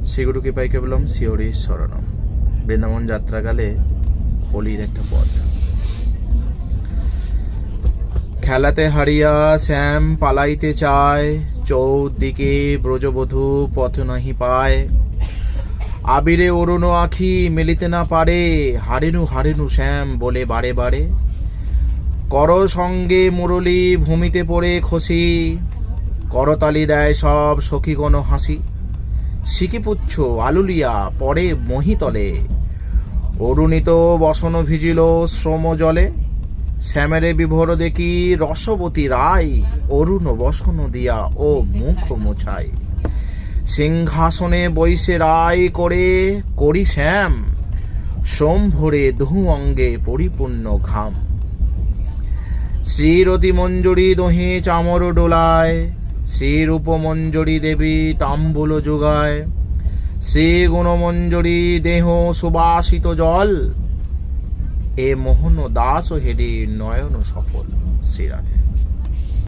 শ্রীগুরু কৃপায় কেবলম শিহরি শরণম। বৃন্দাবন যাত্রাকালে হোলির একটা পথ। খেলাতে হারিয়া শ্যাম পালাইতে চায়, চৌদিকে ব্রজবধূ পথ নাহি পায়। আবিরে অরুণ আখি মেলিতে না পারে, হারেনু হারেনু শ্যাম বলে বারে বারে। কর সঙ্গে মুরলী ভূমিতে পড়ে খসি, করতালি দেয় সব সখীগণ হাসি। সিকিপুচ্ছ আলুলিয়া পড়ে মহিতলে, অরুণিত বসন ভিজিল শ্রম জলে। শ্যামেরে বিভোর দেখি রসবতী রায়, অরুণ বসন দিয়া ও মুখ মোছায়। সিংহাসনে বৈশে রায় করে করি শ্যাম, সোম ভরে দহু অঙ্গে পরিপূর্ণ ঘাম। শ্রীরতি মঞ্জুরি দহে চামর ডোলায়, শ্রীরূপ মঞ্জুরি দেবী তাম্বুল যোগায়। শ্রী গুণমঞ্জুরি দেহ সুবাসিত জল, এ মোহন দাস হেরি নয়ন সফল। শ্রীরাধে।